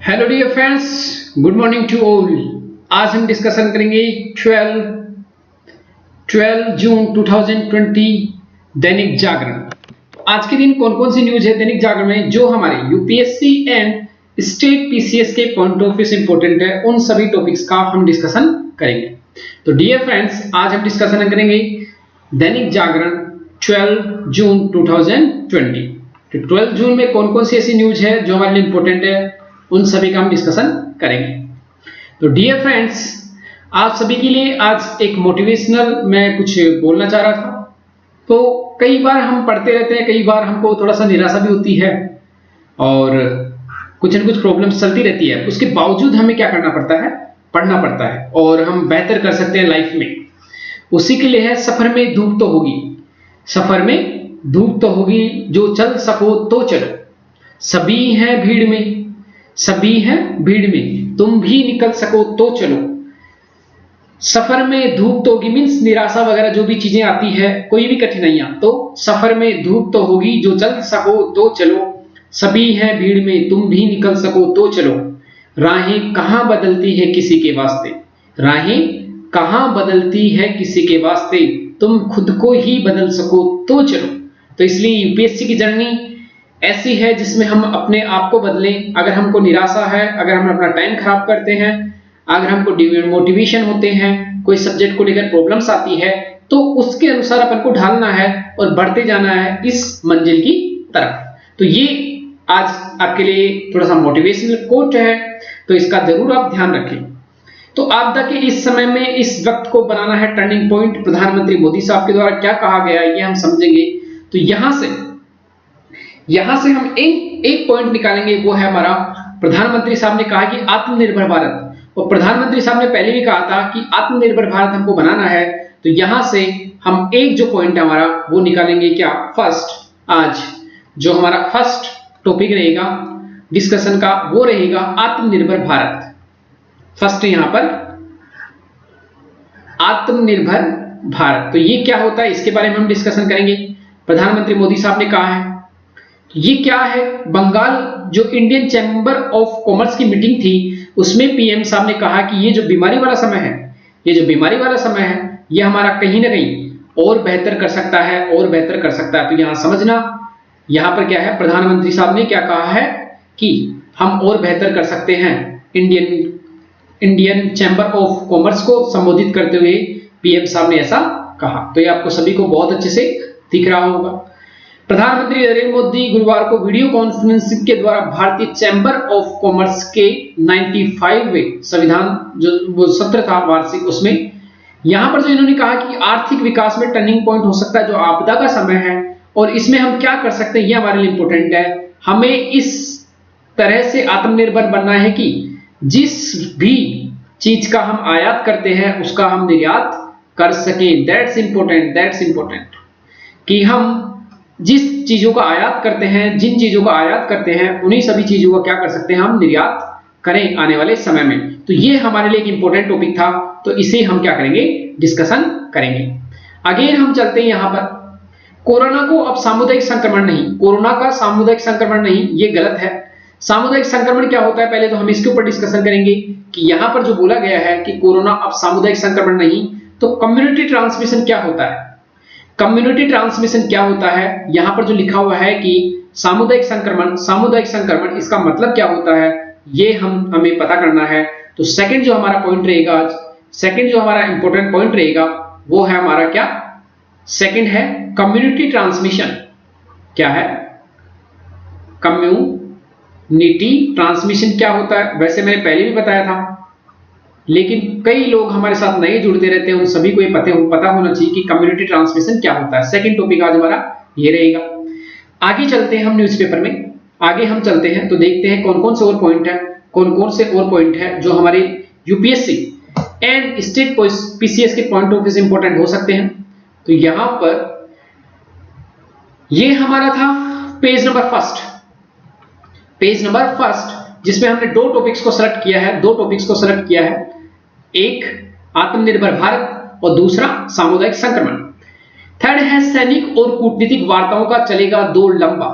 Hello dear friends, good morning to all. आज हम discussion करेंगे 12 जून 2020 दैनिक जागरण। आज के दिन कौन कौन सी न्यूज है दैनिक जागरण में जो हमारे यूपीएससी एंड स्टेट पीसीएस के पॉइंट ऑफ व्यू से इंपॉर्टेंट है, उन सभी टॉपिक्स का हम डिस्कशन करेंगे। तो डियर फ्रेंड्स, आज हम डिस्कशन करेंगे दैनिक जागरण 12 जून 2020। तो 12 जून में कौन कौन सी ऐसी न्यूज है जो हमारे लिए इंपॉर्टेंट है, उन सभी का हम डिस्कशन करेंगे। तो डियर फ्रेंड्स, आप सभी के लिए आज एक मोटिवेशनल मैं कुछ बोलना चाह रहा था। तो कई बार हम पढ़ते रहते हैं, कई बार हमको थोड़ा सा निराशा भी होती है और कुछ न कुछ प्रॉब्लम्स चलती रहती है। उसके बावजूद हमें क्या करना पड़ता है, पढ़ना पड़ता है और हम बेहतर कर सकते हैं लाइफ में। उसी के लिए है सफर में धूप तो होगी, सफर में धूप तो होगी, जो चल सको तो चलो। सभी हैं भीड़ में, सभी हैं भीड़ में, तुम भी निकल सको तो चलो। सफर में धूप तो होगी मीन्स निराशा वगैरह जो भी चीजें आती है, कोई भी कठिनाइयां, तो सफर में धूप तो होगी, जो चल सको तो चलो। सभी हैं भीड़ में, तुम भी निकल सको तो चलो। राहें कहां बदलती है किसी के वास्ते, राहें कहां बदलती है किसी के वास्ते, तुम खुद को ही बदल सको तो चलो। तो इसलिए यूपीएससी की जर्नी ऐसी है जिसमें हम अपने आप को बदलें। अगर हमको निराशा है, अगर हम अपना टाइम खराब करते हैं, अगर हमको डिमोटिवेशन होते हैं, कोई सब्जेक्ट को लेकर प्रॉब्लम्स आती है, तो उसके अनुसार अपन को ढालना है और बढ़ते जाना है इस मंजिल की तरफ। तो ये आज आपके लिए थोड़ा सा मोटिवेशनल कोट है, तो इसका जरूर आप ध्यान रखें। तो आपदा के इस समय में इस वक्त को बनाना है टर्निंग पॉइंट। प्रधानमंत्री मोदी साहब के द्वारा क्या कहा गया है ये हम समझेंगे। तो यहां से हम एक पॉइंट निकालेंगे, वो है हमारा प्रधानमंत्री साहब ने कहा कि आत्मनिर्भर भारत। और प्रधानमंत्री साहब ने पहले भी कहा था कि आत्मनिर्भर भारत हमको बनाना है। तो यहां से हम एक जो पॉइंट है हमारा वो निकालेंगे, क्या फर्स्ट, आज जो हमारा फर्स्ट टॉपिक रहेगा डिस्कशन का वो रहेगा आत्मनिर्भर भारत। फर्स्ट यहां पर आत्मनिर्भर भारत। तो ये क्या होता है इसके बारे में हम डिस्कशन करेंगे। प्रधानमंत्री मोदी साहब ने कहा है, ये क्या है, बंगाल जो इंडियन चैम्बर ऑफ कॉमर्स की मीटिंग थी उसमें पीएम साहब ने कहा कि ये जो बीमारी वाला समय है, ये जो बीमारी वाला समय है, ये हमारा कहीं ना कहीं और बेहतर कर सकता है, और बेहतर कर सकता है। तो यहां समझना, यहां पर क्या है, प्रधानमंत्री साहब ने क्या कहा है कि हम और बेहतर कर सकते हैं। इंडियन चैम्बर ऑफ कॉमर्स को संबोधित करते हुए पीएम साहब ने ऐसा कहा। तो ये आपको सभी को बहुत अच्छे से दिख रहा होगा। प्रधानमंत्री नरेंद्र मोदी गुरुवार को वीडियो कॉन्फ्रेंसिंग के द्वारा भारतीय चैम्बर ऑफ कॉमर्स के 95वें संविधान जो वो सत्र था वार्षिक, उसमें यहां पर जो इन्होंने कहा कि आर्थिक विकास में टर्निंग पॉइंट हो सकता है जो आपदा का समय है, और इसमें हम क्या कर सकते हैं ये हमारे लिए इंपॉर्टेंट है। हमें इस तरह से आत्मनिर्भर बनना है कि जिस भी चीज का हम आयात करते हैं उसका हम निर्यात कर सकें। दैट्स इंपॉर्टेंट कि हम जिस चीजों का आयात करते हैं, जिन चीजों का आयात करते हैं, उन्हीं सभी चीजों का क्या कर सकते हैं, हम निर्यात करें आने वाले समय में। तो ये हमारे लिए एक इंपॉर्टेंट टॉपिक था, तो इसे हम क्या करेंगे, डिस्कशन करेंगे। अगेन हम चलते हैं यहां पर, कोरोना को अब सामुदायिक संक्रमण नहीं, कोरोना का सामुदायिक संक्रमण नहीं, ये गलत है। सामुदायिक संक्रमण क्या होता है, पहले तो हम इसके ऊपर डिस्कशन करेंगे कि यहां पर जो बोला गया है कि कोरोना अब सामुदायिक संक्रमण नहीं, तो कम्युनिटी ट्रांसमिशन क्या होता है। कम्युनिटी ट्रांसमिशन क्या होता है, यहां पर जो लिखा हुआ है कि सामुदायिक संक्रमण इसका मतलब क्या होता है, ये हमें पता करना है। तो सेकंड जो हमारा पॉइंट रहेगा आज, सेकंड जो हमारा इंपॉर्टेंट पॉइंट रहेगा वो है हमारा क्या, सेकंड है कम्युनिटी ट्रांसमिशन। क्या है कम्युनिटी ट्रांसमिशन, क्या होता है, वैसे मैंने पहले भी बताया था, लेकिन कई लोग हमारे साथ नए जुड़ते रहते हैं, उन सभी को ये पता होना चाहिए कि कम्युनिटी ट्रांसमिशन क्या होता है। सेकंड टॉपिक आज हमारा ये रहेगा। आगे चलते हैं हम न्यूज़पेपर में, आगे हम चलते हैं तो देखते हैं कौन कौन से और पॉइंट है, जो हमारे यूपीएससी एंड स्टेट पीसीएस के पॉइंट ऑफ व्यू से इंपॉर्टेंट हो सकते हैं। तो यहां पर ये हमारा था पेज नंबर फर्स्ट, जिसमें हमने दो टॉपिक्स को सेलेक्ट किया है, एक आत्मनिर्भर भारत और दूसरा सामुदायिक संक्रमण। थर्ड है सैनिक और कूटनीतिक वार्ताओं का चलेगा दौर लंबा।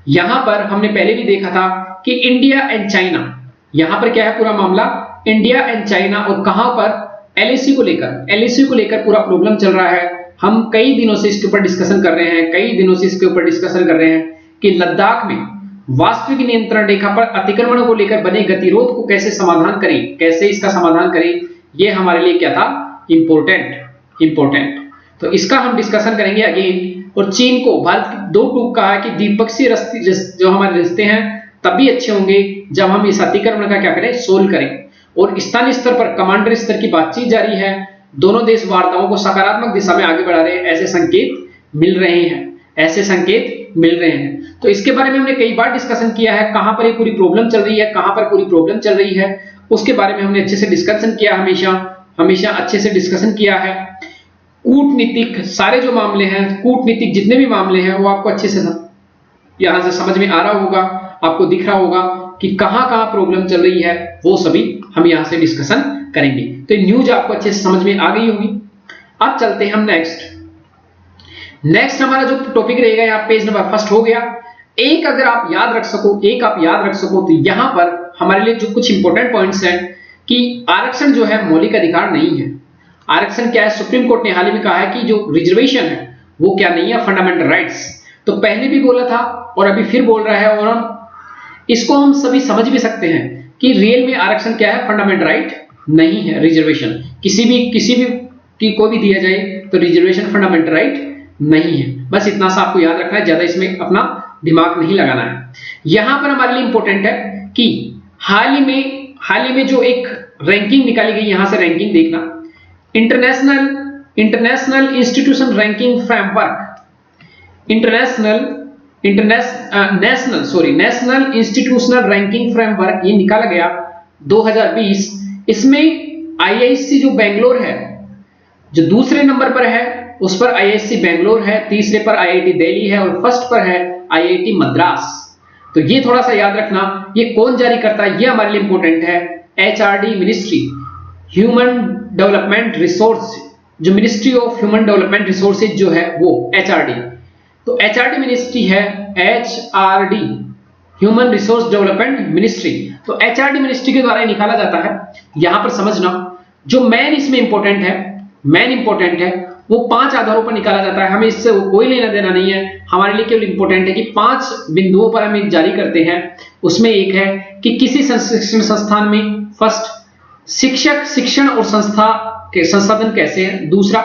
यहां पर हमने पहले भी देखा था कि इंडिया एंड चाइना, यहां पर क्या है पूरा मामला, इंडिया एंड चाइना, और कहां पर, एलएसी को लेकर पूरा प्रॉब्लम चल रहा है। हम कई दिनों से इसके ऊपर डिस्कशन कर रहे हैं, कि लद्दाख में वास्तविक नियंत्रण रेखा पर अतिक्रमण को लेकर बने गतिरोध को कैसे इसका समाधान करें, ये हमारे लिए क्या था, इंपॉर्टेंट। तो इसका हम डिस्कशन करेंगे अगेन। और चीन को भारत की दो टूक कहा है कि द्विपक्षीय जो हमारे रिश्ते हैं तभी अच्छे होंगे जब हम इस अतिक्रमण का क्या करें, सोल्व करें। और स्थानीय स्तर पर कमांडर स्तर की बातचीत जारी है, दोनों देश वार्ताओं को सकारात्मक दिशा में आगे बढ़ा रहे हैं, ऐसे संकेत मिल रहे हैं। तो इसके बारे में हमने कई बार डिस्कशन किया है, कहां पर ये पूरी प्रॉब्लम चल रही है, उसके बारे में हमने अच्छे से डिस्कशन किया, हमेशा अच्छे से डिस्कशन किया है। कूटनीतिक सारे जो मामले हैं, कूटनीतिक जितने भी मामले हैं, वो आपको अच्छे से यहां से समझ में आ रहा होगा, आपको दिख रहा होगा कि कहां प्रॉब्लम चल रही है, वो सभी हम यहां से डिस्कशन करेंगे। तो न्यूज आपको अच्छे से समझ में आ गई होगी। अब चलते हैं हम नेक्स्ट हमारा जो टॉपिक रहेगा, यहाँ पेज नंबर फर्स्ट हो गया। एक आप याद रख सको तो यहां पर हमारे लिए जो कुछ इंपॉर्टेंट पॉइंट्स हैं कि आरक्षण जो है मौलिक अधिकार नहीं है। आरक्षण क्या है, सुप्रीम कोर्ट ने हाल ही में कहा है कि जो रिजर्वेशन है वो क्या नहीं है, फंडामेंटल राइट्स। तो पहले भी बोला था और अभी फिर बोल रहा है, और इसको हम सभी समझ भी सकते हैं कि रियल में आरक्षण क्या है, फंडामेंटल राइट नहीं है। रिजर्वेशन किसी भी की कोई भी दिया जाए तो रिजर्वेशन फंडामेंटल राइट नहीं है। बस इतना सा आपको याद रखना है, ज्यादा इसमें अपना दिमाग नहीं लगाना है। यहां पर हमारे लिए इंपॉर्टेंट है कि हाल ही में जो एक रैंकिंग निकाली गई, यहां से रैंकिंग देखना, international institution ranking framework, national institutional ranking framework, ये निकाला गया 2020। इसमें आईआईएससी जो बेंगलोर है, जो दूसरे नंबर पर है उस पर आईआईएससी बेंगलोर है, तीसरे पर आईआईटी दिल्ली है, और फर्स्ट पर है आईआईटी मद्रास। तो ये थोड़ा सा याद रखना, ये कौन जारी करता है, ये हमारे लिए इंपॉर्टेंट है। HRD, ministry human development resource, जो ministry of human development resources जो है वो एचआरडी, तो एचआरडी मिनिस्ट्री है, HRD human resource development ministry. तो एचआरडी मिनिस्ट्री के द्वारा निकाला जाता है। यहां पर समझना, जो मेन इसमें इंपॉर्टेंट है वो 5 आधारों पर निकाला जाता है। हमें इससे कोई लेना देना नहीं है, हमारे लिए केवल इंपॉर्टेंट है कि 5 बिंदुओं पर हम जारी करते हैं। उसमें एक है कि किसी शिक्षण संस्थान में, फर्स्ट, शिक्षक, शिक्षण और संस्था के संसाधन कैसे हैं। दूसरा,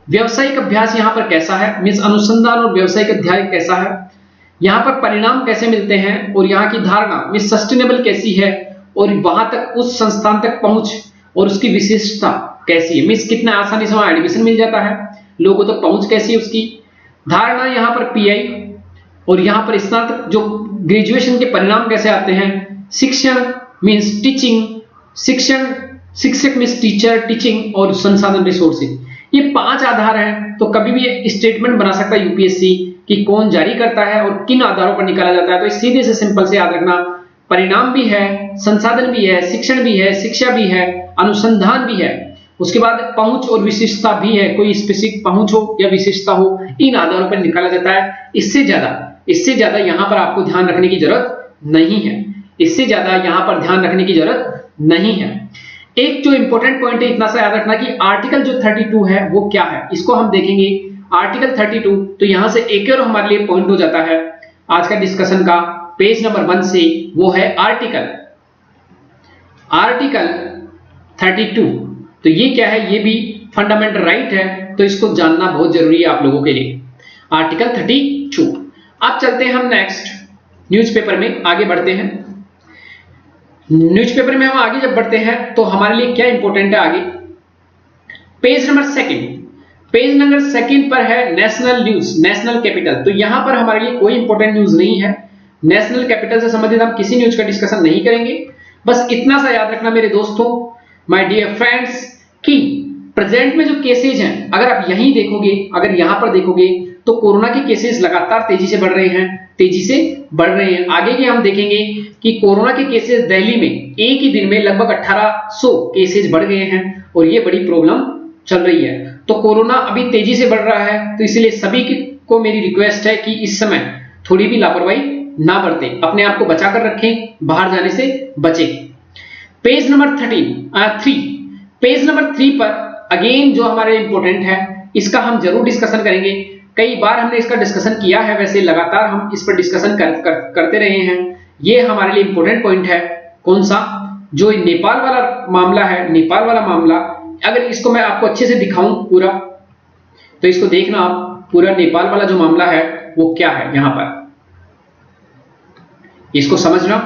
व्यावसायिक अभ्यास यहां पर कैसा है, मींस अनुसंधान और व्यावसायिक अध्ययन कैसा है, यहां पर परिणाम कैसे मिलते हैं, और यहां की धारणा मींस सस्टेनेबल कैसी है, और वहां तक उस संस्थान तक पहुंच और उसकी विशेषता कैसी है, मींस कितना आसानी से वहां एडमिशन मिल जाता है, लोगों तक पहुंच कैसी है उसकी धारणा। यहां पर पीआई और यहां पर स्नातक जो ग्रेजुएशन के परिणाम कैसे आते हैं। शिक्षण मींस टीचिंग, शिक्षक मींस टीचर, टीचिंग, और संसाधन रिसोर्सेज, ये 5 आधार हैं। तो कभी भी स्टेटमेंट बना सकता है यूपीएससी कि कौन जारी करता है और किन आधारों पर निकाला जाता है। तो सीधे से सिंपल से याद रखना, परिणाम भी है, संसाधन भी है, शिक्षण भी है, शिक्षा भी है, अनुसंधान भी है, उसके बाद पहुंच और विशेषता भी है, कोई स्पेसिफिक पहुंच हो या विशेषता हो, इन आधारों पर निकाला जाता है। इससे ज्यादा यहां पर आपको ध्यान रखने की जरूरत नहीं है, एक जो इंपॉर्टेंट पॉइंट है, इतना सा याद रखना कि आर्टिकल जो 32 है वो क्या है, इसको हम देखेंगे। आर्टिकल 32, तो यहां से एक और हमारे लिए पॉइंट हो जाता है आज का डिस्कशन का, पेज नंबर 1 से, वो है आर्टिकल 32। तो ये क्या है, ये भी फंडामेंटल राइट है, तो इसको जानना बहुत जरूरी है आप लोगों के लिए, आर्टिकल 32। अब चलते हैं हम नेक्स्ट न्यूज़पेपर में आगे बढ़ते हैं। न्यूज़पेपर में हम आगे जब बढ़ते हैं तो हमारे लिए क्या इंपॉर्टेंट है आगे, पेज नंबर 2 पर है नेशनल न्यूज, नेशनल कैपिटल। तो यहां पर हमारे लिए कोई इंपॉर्टेंट न्यूज नहीं है, नेशनल कैपिटल से संबंधित हम किसी न्यूज का डिस्कशन नहीं करेंगे। बस इतना सा याद रखना मेरे दोस्तों, माय डियर फ्रेंड्स, कि प्रेजेंट में जो केसेज हैं, अगर आप यहीं देखोगे, अगर यहां पर देखोगे तो कोरोना के केसेस लगातार तेजी से बढ़ रहे हैं। आगे के हम देखेंगे कि कोरोना के केसेस दिल्ली में एक ही दिन में लगभग 1800 केसेस बढ़ गए हैं और ये बड़ी प्रॉब्लम चल रही है। तो कोरोना अभी तेजी से बढ़ रहा है, तो इसलिए सभी को मेरी रिक्वेस्ट है कि इस समय थोड़ी भी लापरवाही ना बरतें, अपने आप को बचा कर रखें, बाहर जाने से बचें। पेज नंबर 3 पेज नंबर 3 पर अगेन जो हमारे इंपॉर्टेंट है इसका हम जरूर डिस्कशन करेंगे। कई बार हमने इसका डिस्कशन किया है, वैसे लगातार हम इस पर डिस्कशन करते रहे हैं। ये हमारे लिए इंपॉर्टेंट पॉइंट है। कौन सा? जो नेपाल वाला मामला है, नेपाल वाला मामला। अगर इसको मैं आपको अच्छे से दिखाऊं पूरा, तो इसको देखना आप, पूरा नेपाल वाला जो मामला है वो क्या है। यहां पर इसको समझना,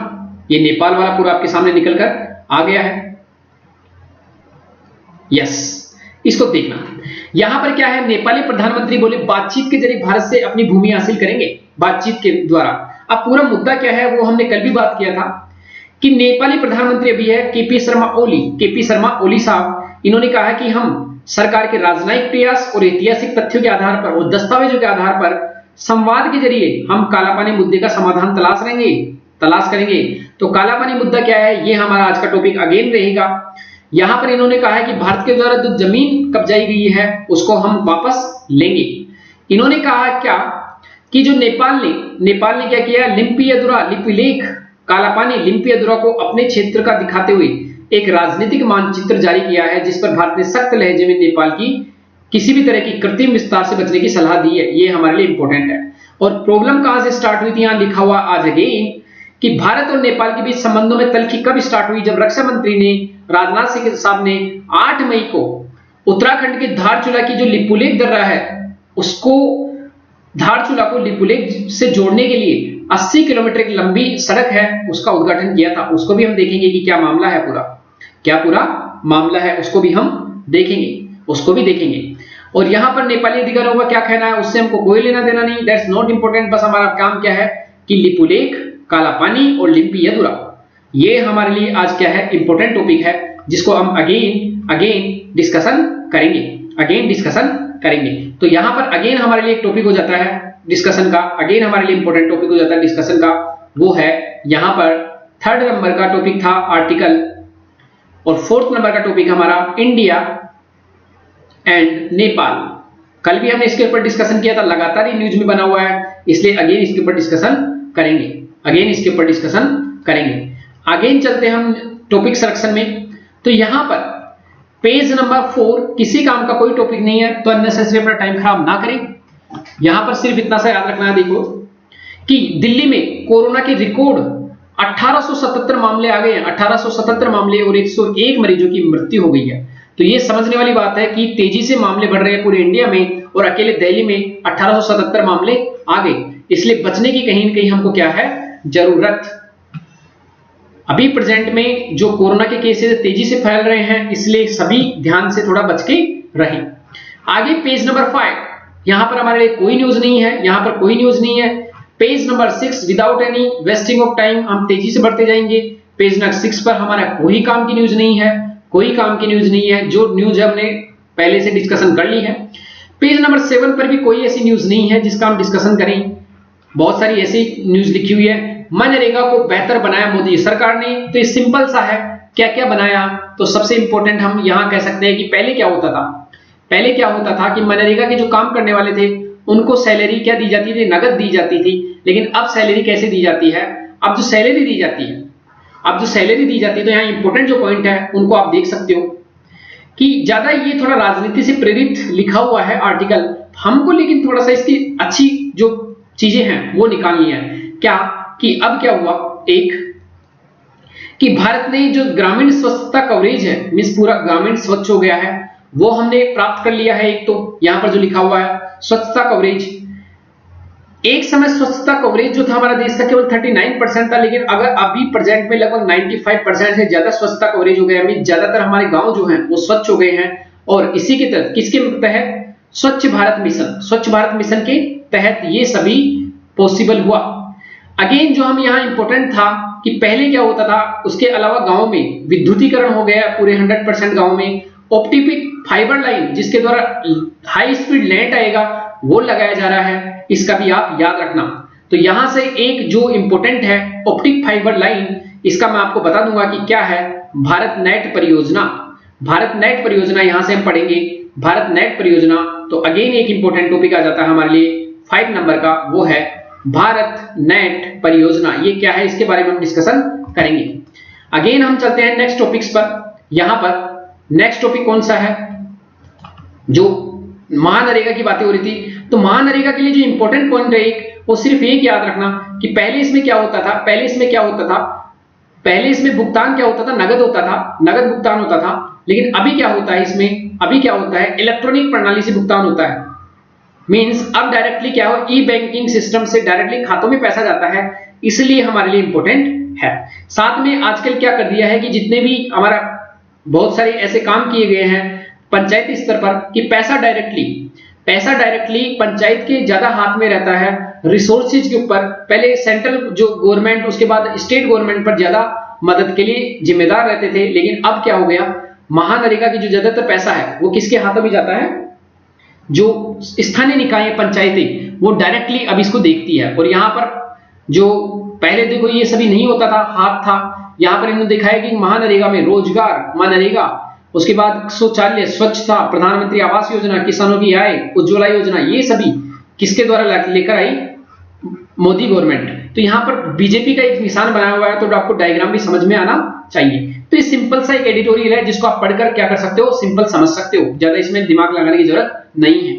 ये नेपाल वाला पूरा आपके सामने निकल कर आ गया है। यस, इसको देखना। यहां पर क्या है, नेपाली प्रधानमंत्री बोले बातचीत के जरिए भारत से अपनी भूमि हासिल करेंगे, बातचीत के द्वारा। अब पूरा मुद्दा क्या है वो हमने कल भी बात किया था कि नेपाली प्रधानमंत्री अभी है केपी शर्मा ओली साहब। इन्होंने कहा कि हम सरकार के राजनयिक प्रयास और ऐतिहासिक तथ्यों के आधार पर और दस्तावेजों के आधार पर संवाद के जरिए हम कालापानी मुद्दे का समाधान तलाश करेंगे। तो कालापानी मुद्दा क्या है, ये हमारा आज का टॉपिक अगेन रहेगा। यहां पर इन्होंने कहा है कि भारत के द्वारा जो जमीन कब्जाई गई है उसको हम वापस लेंगे। इन्होंने कहा क्या कि जो नेपाल ने क्या किया, लिपिलेख कालापानी लिपियदुरा को अपने क्षेत्र का दिखाते हुए एक राजनीतिक मानचित्र जारी किया है, जिस पर भारत ने सख्त लहजे में नेपाल की किसी भी तरह की कृत्रिम विस्तार से बचने की सलाह दी है। ये हमारे लिए इंपॉर्टेंट है। और प्रॉब्लम कहां से स्टार्ट हुई थी, यहां लिखा हुआ आज अगेन कि भारत और नेपाल के बीच संबंधों में तल्खी कब स्टार्ट हुई, जब रक्षा मंत्री ने राजनाथ सिंह साहब ने 8 मई को उत्तराखंड के धारचूला की जो लिपुलेख दर्रा है उसको, धारचूला को लिपुलेख से जोड़ने के लिए 80 किलोमीटर की लंबी सड़क है उसका उद्घाटन किया था। उसको भी हम देखेंगे कि क्या मामला है, पूरा मामला है, उसको भी हम देखेंगे। और यहां पर नेपाली अधिकारियों का क्या कहना है उससे हमको कोई लेना देना नहीं, दैट्स नॉट इंपॉर्टेंट। बस हमारा काम क्या है कि लिपुलेख, कालापानी और लिपियदुरा, ये हमारे लिए आज क्या है, इंपॉर्टेंट टॉपिक है, जिसको हम अगेन डिस्कशन करेंगे। तो यहां पर अगेन हमारे लिए एक टॉपिक हो जाता है डिस्कशन का, अगेन हमारे लिए इंपॉर्टेंट टॉपिक हो जाता है डिस्कशन का, वो है यहां पर 3rd नंबर का टॉपिक था आर्टिकल, और 4th नंबर का टॉपिक हमारा इंडिया एंड नेपाल। कल भी हमने इसके ऊपर डिस्कशन किया था, लगातार ही न्यूज में बना हुआ है, इसलिए अगेन इसके ऊपर डिस्कशन करेंगे। अगेन चलते हम टॉपिक सिलेक्शन में। तो यहां पर पेज नंबर 4 किसी काम का कोई टॉपिक नहीं है, तो अननेसेसरी अपना टाइम खराब ना करें। यहां पर सिर्फ इतना सा याद रखना है, देखो कि दिल्ली में कोरोना के रिकॉर्ड 1877 मामले आ गए हैं, 1877 मामले और 101 मरीजों की मृत्यु हो गई है। तो ये समझने वाली बात है कि तेजी से मामले बढ़ रहे हैं पूरे इंडिया में, और अकेले दिल्ली में 1877 मामले आ गए। इसलिए बचने की कहीं न कहीं हमको क्या है, जरूरत। अभी प्रेजेंट में जो कोरोना के केसेस तेजी से फैल रहे हैं, इसलिए सभी ध्यान से थोड़ा बच के रहें। आगे पेज नंबर 5, यहां पर हमारे लिए कोई न्यूज नहीं है, page number 6 without any wasting of time हम तेजी से बढ़ते जाएंगे। पेज नंबर 6 पर हमारा कोई काम की न्यूज नहीं है, जो न्यूज हमने पहले से डिस्कशन कर ली है। पेज नंबर 7 पर भी कोई ऐसी न्यूज नहीं है जिसका हम डिस्कशन करें। बहुत सारी ऐसी न्यूज लिखी हुई है। मनरेगा को बेहतर बनाया मोदी सरकार ने, तो ये सिंपल सा है, क्या क्या बनाया। तो सबसे इंपॉर्टेंट हम यहां कह सकते हैं कि पहले क्या होता था कि मनरेगा के जो काम करने वाले थे उनको सैलरी क्या दी जाती थी, नगद दी जाती थी। लेकिन अब सैलरी कैसे दी जाती है, अब जो सैलरी दी जाती है, तो यहाँ इंपॉर्टेंट जो पॉइंट है उनको आप देख सकते हो कि ज्यादा ये थोड़ा राजनीति से प्रेरित लिखा हुआ है आर्टिकल हमको, लेकिन थोड़ा सा इसकी अच्छी जो चीजें हैं वो निकालनी है। क्या कि अब क्या हुआ, एक कि भारत ने जो ग्रामीण स्वच्छता कवरेज है, मींस पूरा ग्रामीण स्वच्छ हो गया है, वो हमने प्राप्त कर लिया है। एक तो यहां पर जो लिखा हुआ है स्वच्छता कवरेज, एक समय स्वच्छता कवरेज जो था हमारा देश का केवल 39% था, लेकिन अगर अभी प्रेजेंट में लगभग 95% से ज्यादा स्वच्छता कवरेज हो गया है। ज्यादातर हमारे गांव जो हैं वो स्वच्छ हो गए हैं, और इसी के तहत किसके तहत, स्वच्छ भारत मिशन के तहत ये सभी पॉसिबल हुआ। अगेन जो हम यहाँ इंपॉर्टेंट था कि पहले क्या होता था, उसके अलावा गांव में विद्युतीकरण हो गया पूरे 100% गांव में। ऑप्टिक फाइबर लाइन जिसके द्वारा हाई स्पीड नेट आएगा वो लगाया जा रहा है, इसका भी आप याद रखना। तो यहां से एक जो इंपॉर्टेंट है ऑप्टिक फाइबर लाइन, इसका मैं आपको बता दूंगा कि क्या है, भारत नेट परियोजना यहां से हम पढ़ेंगे, भारत नेट परियोजना। तो अगेन एक इंपॉर्टेंट टॉपिक आ जाता है हमारे लिए 5 नंबर का, वो है भारत नेट परियोजना। ये क्या है, इसके बारे में हम डिस्कशन करेंगे। अगेन हम चलते हैं नेक्स्ट टॉपिक्स पर। यहां पर नेक्स्ट टॉपिक कौन सा है, जो महानरेगा की बातें हो रही थी, तो महानरेगा के लिए जो इंपॉर्टेंट पॉइंट है एक, वो सिर्फ एक याद रखना कि पहले इसमें क्या होता था, पहले इसमें भुगतान क्या होता था, नगद होता था, नगद भुगतान होता था। लेकिन अभी क्या होता है इसमें, अभी क्या होता है, इलेक्ट्रॉनिक प्रणाली से भुगतान होता है। मींस अब डायरेक्टली क्या हो, ई बैंकिंग सिस्टम से डायरेक्टली खातों में पैसा जाता है, इसलिए हमारे लिए इंपॉर्टेंट है। साथ में आजकल क्या कर दिया है कि जितने भी हमारा बहुत सारे ऐसे काम किए गए हैं पंचायती स्तर पर कि पैसा डायरेक्टली पंचायत के ज्यादा हाथ में रहता है, रिसोर्सेज के ऊपर। पहले सेंट्रल जो गवर्नमेंट, उसके बाद स्टेट गवर्नमेंट पर ज्यादा मदद के लिए जिम्मेदार रहते थे। लेकिन अब क्या हो गया, महानरेगा की जो ज्यादातर पैसा है वो किसके हाथों में जाता है, जो स्थानीय निकाय पंचायतें, वो डायरेक्टली अब इसको देखती है। और यहाँ पर जो पहले देखो ये सभी नहीं होता था, हाथ था, यहाँ पर इन्होंने दिखाया कि महानरेगा में रोजगार, मनरेगा, उसके बाद शौचालय, स्वच्छता, प्रधानमंत्री आवास योजना, किसानों की आय, उज्ज्वला योजना, ये सभी किसके द्वारा लेकर आई, मोदी गवर्नमेंट। तो यहाँ पर बीजेपी का एक निशान बनाया हुआ है, तो आपको डायग्राम भी समझ में आना चाहिए। तो ये सिंपल सा एक एडिटोरियल है जिसको आप पढ़कर क्या कर सकते हो, सिंपल समझ सकते हो, ज्यादा इसमें दिमाग लगाने की जरूरत नहीं है।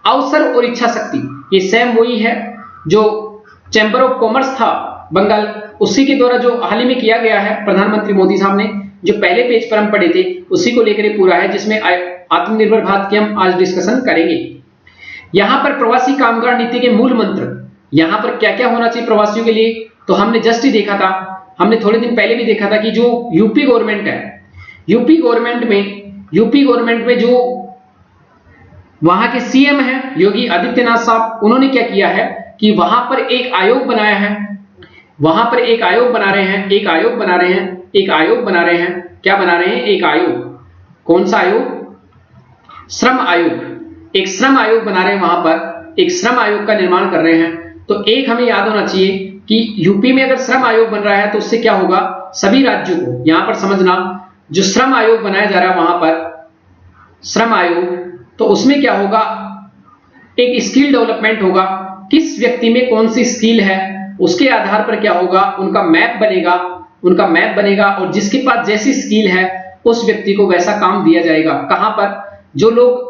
अवसर और इच्छा शक्ति, ये सेम वही है जो चैंबर ऑफ कॉमर्स था बंगाल, उसी के द्वारा जो हाल ही में किया गया है प्रधानमंत्री मोदी साहब ने, जो पहले पेज पर हम पढ़े थे उसी को लेकर पूरा है, जिसमें आत्मनिर्भर भारत की हम आज डिस्कशन करेंगे। यहां पर प्रवासी कामगार नीति के मूल मंत्र, यहां पर क्या क्या होना चाहिए प्रवासियों के लिए, तो हमने जस्ट ही देखा था, हमने थोड़े दिन पहले भी देखा था कि जो यूपी गवर्नमेंट है, यूपी गवर्नमेंट में जो वहां के सीएम है योगी आदित्यनाथ साहब, उन्होंने क्या किया है कि वहां पर एक आयोग बनाया है, वहां पर एक आयोग बना रहे हैं, एक आयोग बना रहे हैं, क्या बना रहे हैं, एक आयोग, कौन सा आयोग, श्रम आयोग, एक श्रम आयोग बना रहे हैं, वहां पर एक श्रम आयोग का निर्माण कर रहे हैं। तो एक हमें याद होना चाहिए कि यूपी में अगर श्रम आयोग बन रहा है तो उससे क्या होगा, सभी राज्यों को, यहां पर समझना, जो श्रम आयोग बनाया जा रहा है वहां पर श्रम आयोग, तो उसमें क्या होगा, एक स्किल डेवलपमेंट होगा, किस व्यक्ति में कौन सी स्किल है उसके आधार पर क्या होगा, उनका मैप बनेगा, और जिसके पास जैसी स्किल है उस व्यक्ति को वैसा काम दिया जाएगा। कहां पर, जो लोग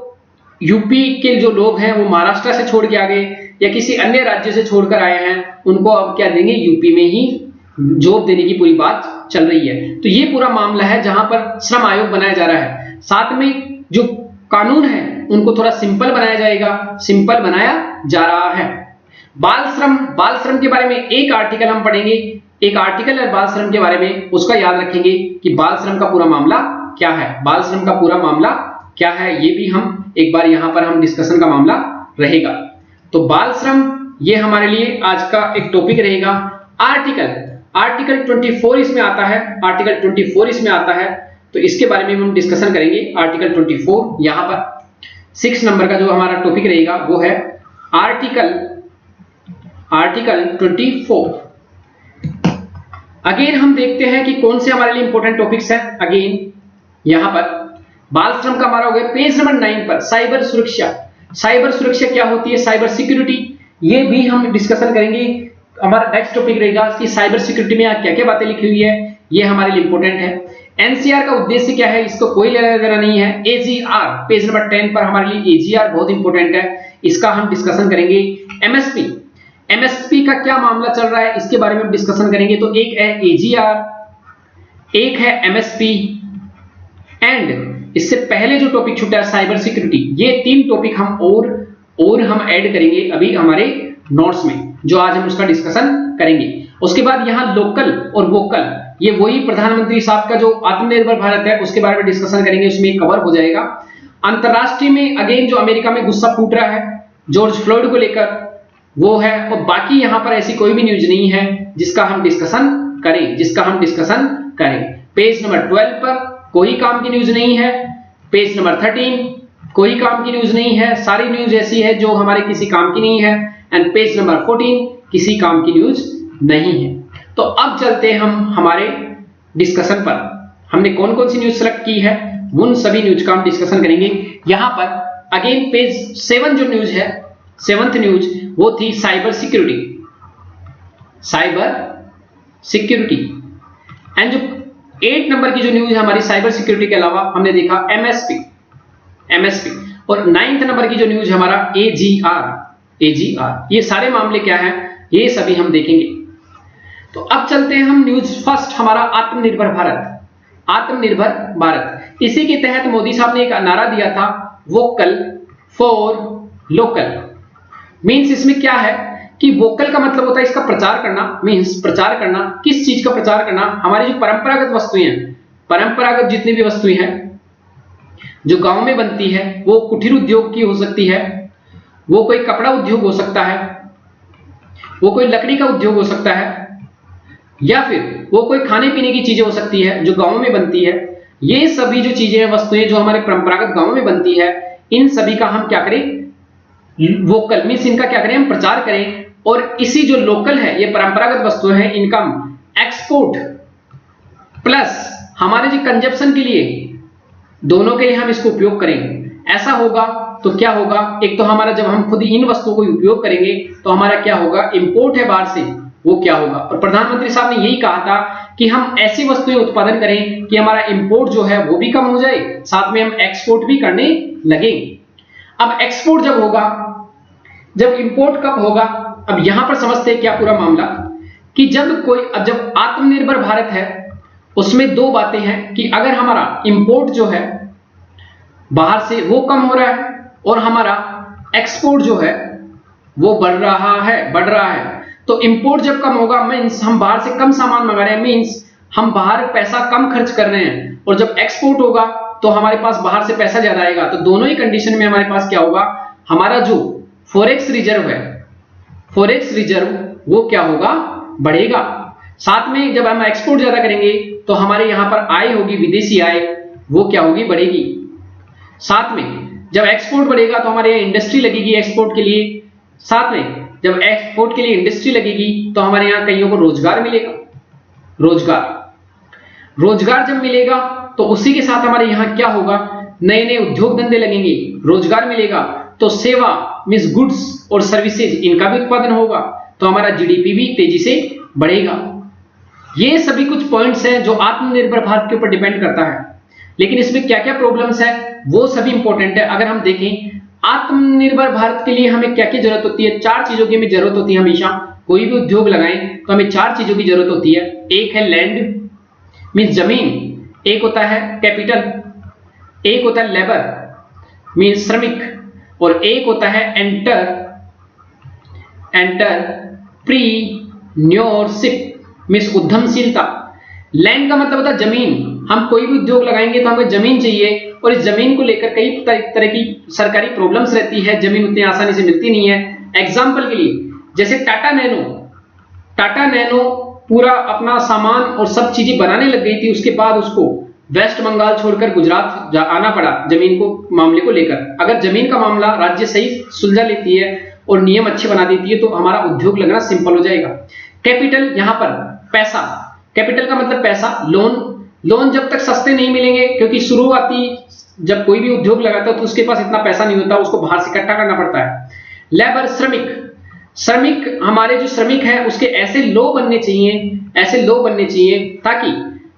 यूपी के जो लोग हैं वो महाराष्ट्र से छोड़ के आ गए या किसी अन्य राज्य से छोड़कर आए हैं, उनको अब क्या देंगे, यूपी में ही जॉब देने की पूरी बात चल रही है। तो ये पूरा मामला है जहां पर श्रम आयोग बनाया जा रहा है। साथ में जो कानून है उनको थोड़ा सिंपल बनाया जा रहा है। बाल श्रम के बारे में एक आर्टिकल हम पढ़ेंगे, एक आर्टिकल है बाल श्रम के बारे में, उसका याद रखेंगे कि बाल श्रम का पूरा मामला क्या है, ये भी हम एक बार यहां पर हम डिस्कशन का मामला रहेगा। तो बाल श्रम ये हमारे लिए आज का एक टॉपिक रहेगा। आर्टिकल 24 इसमें आता है, तो इसके बारे में हम डिस्कशन करेंगे। आर्टिकल 24 यहां पर 6 नंबर का जो हमारा टॉपिक रहेगा वो है आर्टिकल 24। अगेन हम देखते हैं कि कौन से हमारे लिए इंपॉर्टेंट टॉपिक्स हैं। अगेन यहां पर बाल श्रम का हमारा हो गया पेज नंबर 9 पर साइबर सुरक्षा क्या होती है, साइबर सिक्योरिटी, ये भी हम डिस्कशन करेंगे। हमारा नेक्स्ट टॉपिक रहेगा कि साइबर सिक्योरिटी में क्या क्या बातें लिखी हुई है, ये हमारे लिए इंपॉर्टेंट है। एनसीआर का उद्देश्य क्या है, इसको कोई लेना देना नहीं है। एजीआर पेज नंबर 10 पर हमारे लिए एजीआर बहुत इंपॉर्टेंट है, इसका हम डिस्कशन करेंगे। एमएसपी का क्या मामला चल रहा है इसके बारे में डिस्कशन करेंगे। तो एक है एजीआर, एक है एमएसपी, एंड इससे पहले जो टॉपिक छूटा है साइबर सिक्योरिटी, ये 3 टॉपिक हम और हम ऐड करेंगे अभी हमारे नोट्स में, जो आज हम उसका डिस्कशन करेंगे। उसके बाद यहाँ लोकल और वोकल, ये वही प्रधानमंत्री साहब का जो आत्मनिर्भर भारत है उसके बारे में डिस्कशन करेंगे, उसमें कवर हो जाएगा। अंतरराष्ट्रीय में अगेन जो अमेरिका में गुस्सा फूट रहा है जॉर्ज फ्लॉयड को लेकर, वो है, और बाकी यहां पर ऐसी कोई भी न्यूज नहीं है जिसका हम डिस्कशन करें। पेज नंबर 12 पर कोई काम की न्यूज नहीं है, पेज नंबर 13 कोई काम की न्यूज नहीं है, सारी न्यूज ऐसी है जो हमारे किसी काम की नहीं है, एंड पेज नंबर 14 किसी काम की न्यूज नहीं है। तो अब चलते हैं हम हमारे डिस्कशन पर। हमने कौन कौन सी न्यूज सेलेक्ट की है, उन सभी न्यूज का हम डिस्कशन करेंगे। यहां पर अगेन पेज 7 जो न्यूज है, 7th न्यूज वो थी साइबर सिक्योरिटी, एंड जो 8 नंबर की जो न्यूज है हमारी साइबर सिक्योरिटी के अलावा हमने देखा एमएसपी और 9th नंबर की जो न्यूज है हमारा एजीआर। ये सारे मामले क्या हैं, ये सभी हम देखेंगे। तो अब चलते हैं हम न्यूज फर्स्ट, हमारा आत्मनिर्भर भारत। इसी के तहत मोदी साहब ने एक नारा दिया था, वोकल फॉर लोकल। मींस इसमें क्या है कि वोकल का मतलब होता है इसका प्रचार करना, मींस प्रचार करना, किस चीज का प्रचार करना, हमारी जो परंपरागत वस्तुएं हैं, परंपरागत जितनी भी वस्तुएं हैं जो गांव में बनती है, वो कुटीर उद्योग की हो सकती है, वो कोई कपड़ा उद्योग हो सकता है, वो कोई लकड़ी का उद्योग हो सकता है, या फिर वो कोई खाने पीने की चीजें हो सकती है जो गांव में बनती है। ये सभी जो चीजें वस्तुएं जो हमारे परंपरागत गांव में बनती है, इन सभी का हम क्या करें, वोकल मींस इनका क्या करें, हम प्रचार करें। और इसी जो लोकल है, ये परंपरागत वस्तुएं हैं, इनका एक्सपोर्ट प्लस हमारे जो कंजप्शन के लिए, दोनों के लिए हम इसको उपयोग करें। ऐसा होगा तो क्या होगा, एक तो हमारा जब हम खुद इन वस्तुओं को उपयोग करेंगे तो हमारा क्या होगा, इंपोर्ट है बाहर से, वो क्या होगा। और प्रधानमंत्री साहब ने यही कहा था कि हम ऐसी वस्तुएं उत्पादन करें कि हमारा इंपोर्ट जो है वो भी कम हो जाए, साथ में हम एक्सपोर्ट भी करने लगे। अब एक्सपोर्ट जब होगा, जब इंपोर्ट कब होगा, अब यहां पर समझते हैं क्या पूरा मामला, कि जब आत्मनिर्भर भारत है उसमें दो बातें हैं कि अगर हमारा इंपोर्ट जो है बाहर से वो कम हो रहा है और हमारा एक्सपोर्ट जो है वो बढ़ रहा है। तो इंपोर्ट जब कम होगा, मींस हम बाहर से कम सामान मंगा रहे हैं, मींस हम बाहर पैसा कम खर्च कर रहे हैं, और जब एक्सपोर्ट होगा तो हमारे पास बाहर से पैसा ज्यादा आएगा। तो दोनों ही कंडीशन में हमारे पास क्या होगा, हमारा जो फॉरेक्स रिजर्व है, फॉरेक्स रिजर्व वो क्या होगा, बढ़ेगा। साथ में जब हम एक्सपोर्ट ज्यादा करेंगे तो हमारे यहां पर आय होगी, विदेशी आय, वो क्या होगी, बढ़ेगी। साथ में जब एक्सपोर्ट बढ़ेगा तो हमारे यहाँ इंडस्ट्री लगेगी एक्सपोर्ट के लिए, साथ में जब एक्सपोर्ट के लिए इंडस्ट्री लगेगी तो हमारे यहाँ कईयों को रोजगार मिलेगा। रोजगार जब मिलेगा तो उसी के साथ हमारे यहाँ क्या होगा, नए नए उद्योग धंधे लगेंगे, रोजगार मिलेगा तो सेवा मींस गुड्स और सर्विसेज, इनका भी उत्पादन होगा, तो हमारा जीडीपी भी तेजी से बढ़ेगा। ये सभी कुछ पॉइंट्स हैं जो आत्मनिर्भर भारत के ऊपर डिपेंड करता है। लेकिन इसमें क्या क्या प्रॉब्लम्स है वो सभी इंपॉर्टेंट है। अगर हम देखें आत्मनिर्भर भारत के लिए हमें क्या क्या जरूरत होती है, 4 चीजों की हमें जरूरत होती है। हमेशा कोई भी उद्योग लगाएं तो हमें 4 चीजों की जरूरत होती है। एक है लैंड मींस जमीन, एक होता है कैपिटल, एक होता है लेबर मींस श्रमिक, और एक होता है एंटरप्रीन्योरशिप मींस उद्यमशीलता। लैंड का मतलब होता है जमीन, हम कोई भी उद्योग लगाएंगे तो हमें जमीन चाहिए, और इस जमीन को लेकर कई तरह की सरकारी प्रॉब्लम्स रहती है, जमीन उतनी आसानी से मिलती नहीं है। एग्जाम्पल के लिए जैसे टाटा नैनो पूरा अपना सामान और सब चीजें बनाने लग गई थी, उसके बाद उसको वेस्ट बंगाल छोड़कर गुजरात आना पड़ा जमीन को मामले को लेकर। अगर जमीन का मामला राज्य सही सुलझा लेती है और नियम अच्छे बना देती है तो हमारा उद्योग लगना सिंपल हो जाएगा। कैपिटल, यहां पर पैसा, कैपिटल का मतलब पैसा। लोन जब तक सस्ते नहीं मिलेंगे, क्योंकि शुरुआती जब कोई भी उद्योग लगाता है तो उसके पास इतना पैसा नहीं होता, उसको बाहर से इकट्ठा करना पड़ता है। लेबर श्रमिक, हमारे जो श्रमिक है उसके ऐसे लॉ बनने चाहिए ताकि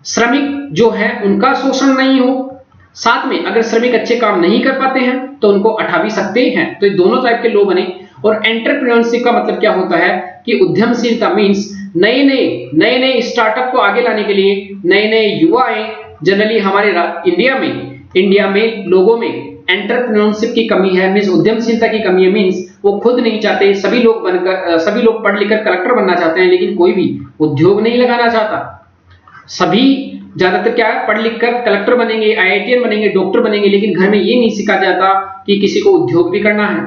श्रमिक जो है उनका शोषण नहीं हो। साथ में अगर श्रमिक अच्छे काम नहीं कर पाते हैं तो उनको हटा भी सकते हैं, तो ये दोनों टाइप के लॉ बने। और एंटरप्रेन्योरशिप का मतलब क्या होता है कि उद्यमशीलता मींस नए स्टार्टअप को आगे लाने के लिए नए युवा आए। जनरली हमारे इंडिया में लोगों में एंटरप्रेन्योरशिप की कमी है, मींस उद्यमशीलता की कमी है। मींस वो खुद नहीं चाहते, सभी लोग पढ़ लिख कर कलेक्टर बनना चाहते हैं लेकिन कोई भी उद्योग नहीं लगाना चाहता। सभी ज्यादातर क्या है, पढ़ लिख कर कलेक्टर बनेंगे, आईआईटीएन बनेंगे, डॉक्टर बनेंगे, लेकिन घर में ये नहीं सिखाया जाता कि किसी को उद्योग भी करना है,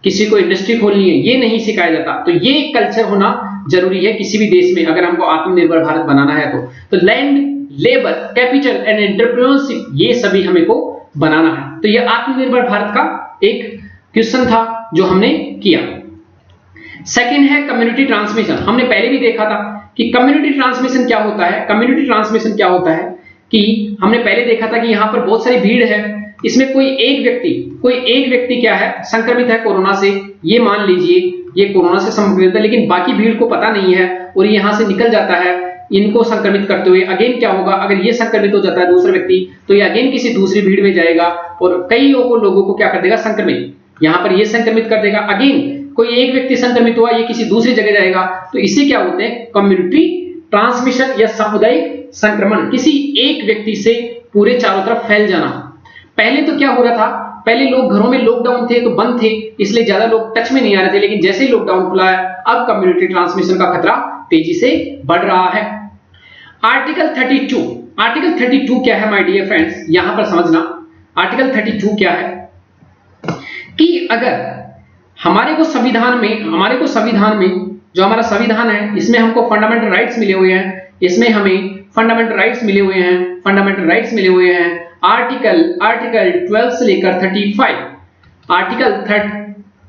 किसी को इंडस्ट्री खोलनी है, ये नहीं सिखाया जाता। तो ये कल्चर होना जरूरी है किसी भी देश में अगर हमको आत्मनिर्भर भारत बनाना है तो land, labour, capital and entrepreneurship, ये सभी हमें को बनाना है। तो ये आत्मनिर्भर भारत का एक क्वेश्चन था जो हमने किया। सेकंड है कम्युनिटी ट्रांसमिशन। हमने पहले भी देखा था कि कम्युनिटी ट्रांसमिशन क्या होता है। कम्युनिटी ट्रांसमिशन क्या होता है कि हमने पहले देखा था कि यहां पर बहुत सारी भीड़ है, इसमें कोई एक व्यक्ति क्या है, संक्रमित है कोरोना से, ये मान लीजिए ये कोरोना से संक्रमित है, लेकिन बाकी भीड़ को पता नहीं है और यहां से निकल जाता है इनको संक्रमित करते हुए अगेन क्या होगा, अगर ये संक्रमित हो जाता है दूसरा व्यक्ति तो ये अगेन किसी दूसरी भीड़ में जाएगा और कई लोगों को क्या कर देगा, संक्रमित। यहां पर ये संक्रमित कर देगा, अगेन कोई एक व्यक्ति संक्रमित हुआ, ये किसी दूसरी जगह जाएगा, तो इसे क्या बोलते हैं, कम्युनिटी ट्रांसमिशन या सामुदायिक संक्रमण, किसी एक व्यक्ति से पूरे चारों तरफ फैल जाना। पहले तो क्या हो रहा था, पहले लोग घरों में लॉकडाउन थे तो बंद थे, इसलिए ज्यादा लोग टच में नहीं आ रहे थे, लेकिन जैसे ही लॉकडाउन खुला है अब कम्युनिटी ट्रांसमिशन का खतरा तेजी से बढ़ रहा है। आर्टिकल 32 क्या है माय डियर फ्रेंड्स, यहां पर समझना। आर्टिकल 32 क्या है कि अगर हमारे को संविधान में जो हमारा संविधान है इसमें हमको फंडामेंटल राइट्स मिले हुए हैं, इसमें हमें फंडामेंटल राइट्स मिले हुए हैं आर्टिकल 12 से लेकर 35, आर्टिकल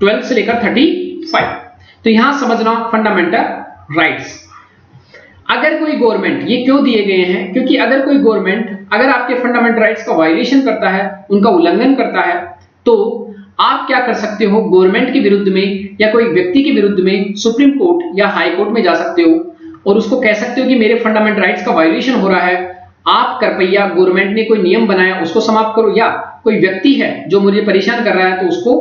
12 से लेकर 35। तो यहां समझना फंडामेंटल राइट्स। अगर कोई गवर्नमेंट, ये क्यों दिए गए हैं, क्योंकि अगर कोई गवर्नमेंट अगर आपके फंडामेंटल राइट्स का वायलेशन करता है, उनका उल्लंघन करता है, तो आप क्या कर सकते हो, गवर्नमेंट के विरुद्ध में या कोई व्यक्ति के विरुद्ध में सुप्रीम कोर्ट या हाई कोर्ट में जा सकते हो और उसको कह सकते हो कि मेरे फंडामेंटल राइट्स का वायलेशन हो रहा है, आप कृपया गवर्नमेंट ने कोई नियम बनाया उसको समाप्त करो, या कोई व्यक्ति है जो मुझे परेशान कर रहा है तो उसको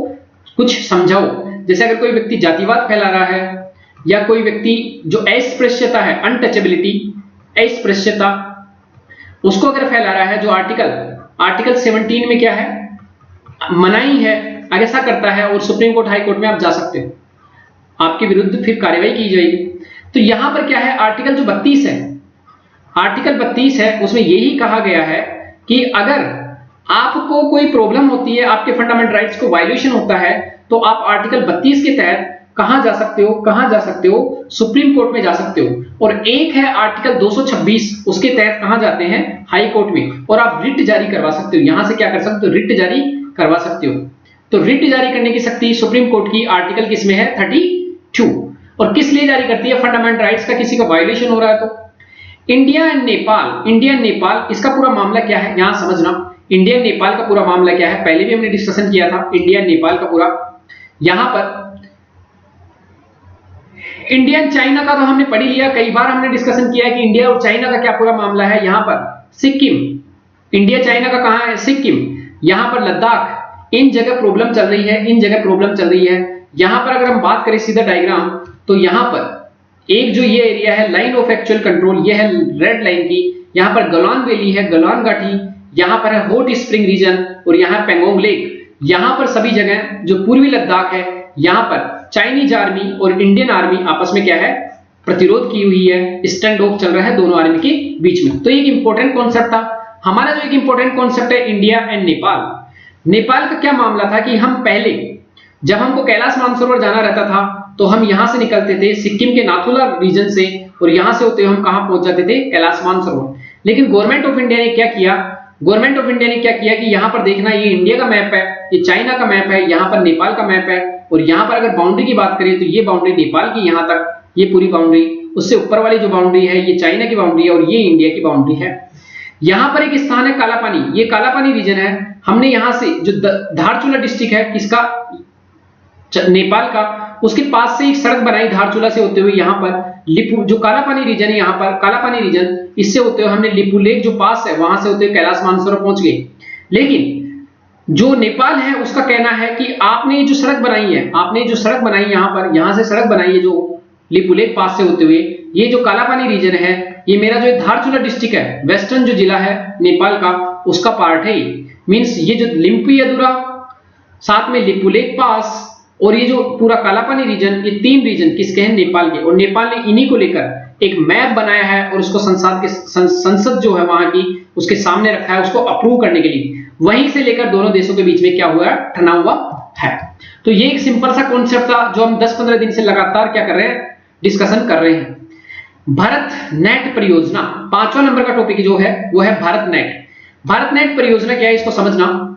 कुछ समझाओ। जैसे अगर कोई व्यक्ति जातिवाद फैला रहा है या कोई व्यक्ति जो अस्पृश्यता है, अनटचेबिलिटी, अस्पृश्यता, उसको अगर फैला रहा है, जो आर्टिकल 17 में क्या है, मनाही है, ऐसा करता है और सुप्रीम कोर्ट हाई कोर्ट में आप जा सकते हो, आपके विरुद्ध फिर कार्रवाई की जाएगी। तो यहां पर क्या है, आर्टिकल 32 है उसमें यही कहा गया है कि अगर आपको कोई प्रॉब्लम होती है, आपके फंडामेंटल राइट्स को वायलेशन होता है, तो आप आर्टिकल 32 के तहत कहां जा सकते हो, सुप्रीम कोर्ट में जा सकते हो। और एक है आर्टिकल 226, उसके तहत कहां जाते हैं, हाई कोर्ट में, और आप रिट जारी करवा सकते हो। यहां से क्या कर सकते हो, रिट जारी करवा सकते हो। तो रिट जारी करने की शक्ति सुप्रीम कोर्ट की आर्टिकल किसमें है, 32। और किस लिए जारी करती है, फंडामेंटल राइट्स का किसी का वायलेशन हो रहा है तो। इंडिया एंड नेपाल, इसका पूरा मामला क्या है, यहां समझना। इंडिया एंड नेपाल का पूरा मामला क्या है, पहले भी हमने डिस्कशन किया था इंडिया एंड नेपाल का पूरा। यहां पर इंडिया एंड चाइना का तो हमने पढ़ लिया, कई बार हमने डिस्कशन किया है कि इंडिया और चाइना का क्या पूरा मामला है। यहां पर सिक्किम, इंडिया चाइना का कहां है, सिक्किम, यहां पर लद्दाख, इन जगह प्रॉब्लम चल रही है। यहां पर अगर हम बात करें सीधा डायग्राम, तो यहां पर एक जो ये एरिया है लाइन ऑफ एक्चुअल कंट्रोल, ये है रेड लाइन की, यहां पर गोलान वैली है, गोलान घाटी, यहां पर है हॉट स्प्रिंग रीजन और यहां पेंगोंग लेक। यहां पर सभी जगह जो पूर्वी लद्दाख है, यहां पर चाइनीज आर्मी और इंडियन आर्मी आपस में क्या है, प्रतिरोध की हुई है, स्टैंड ऑफ चल रहा है दोनों आर्मी के बीच में। तो एक इंपॉर्टेंट कॉन्सेप्ट था हमारा, जो एक इंपॉर्टेंट कॉन्सेप्ट है इंडिया एंड नेपाल का क्या मामला था कि हम पहले जब हमको कैलाश मानसरोवर जाना रहता था तो हम यहां से निकलते थे सिक्किम के नाथुला रीजन से, और यहां से होते हुए हम कहां पहुंच जाते थे, कैलाश मानसरोवर। लेकिन गवर्नमेंट ऑफ इंडिया ने क्या किया कि यहां पर देखना, ये इंडिया का मैप है, ये चाइना का मैप है, यहां पर नेपाल का मैप है, और यहां पर अगर बाउंड्री की बात करें तो ये बाउंड्री नेपाल की यहां तक, ये पूरी बाउंड्री, उससे ऊपर वाली जो बाउंड्री है ये चाइना की बाउंड्री है और ये इंडिया की बाउंड्री है। यहां पर एक स्थान है कालापानी, ये कालापानी रीजन है। हमने यहां से जो धारचूला डिस्ट्रिक्ट है किसका, नेपाल का, उसके पास से एक सड़क बनाई धारचूला से होते हुए यहां पर लिपू, जो कालापानी रीजन है, यहां पर कालापानी रीजन, इससे होते हुए हमने लिपू लेक जो पास है वहां से होते हुए कैलाश मानसरोवर पहुंच गए। लेकिन जो नेपाल है उसका कहना है कि आपने जो सड़क बनाई है, यहां पर, यहां से सड़क बनाई है जो लिपू लेक पास से होते हुए, ये जो कालापानी रीजन है, ये मेरा जो धारचूला डिस्ट्रिक्ट है, वेस्टर्न जो जिला है नेपाल का, उसका पार्ट है। मींस ये जो लिम्पियादुरा, साथ में लिपू लेक पास और ये जो पूरा कालापानी रीजन, ये 3 रीजन किसके हैं, नेपाल के। और नेपाल ने इन्हीं को लेकर एक मैप बनाया है और उसको संसद जो है वहां की, उसके सामने रखा है उसको अप्रूव करने के लिए। वहीं से लेकर दोनों देशों के बीच में क्या हुआ, ठना हुआ है। तो ये एक सिंपल सा कॉन्सेप्ट था जो हम 10-15 दिन से लगातार क्या कर रहे हैं, डिस्कशन कर रहे हैं। भारत नेट परियोजना 5वां नंबर का टॉपिक जो है वो है भारत नेट परियोजना क्या है, इसको समझना।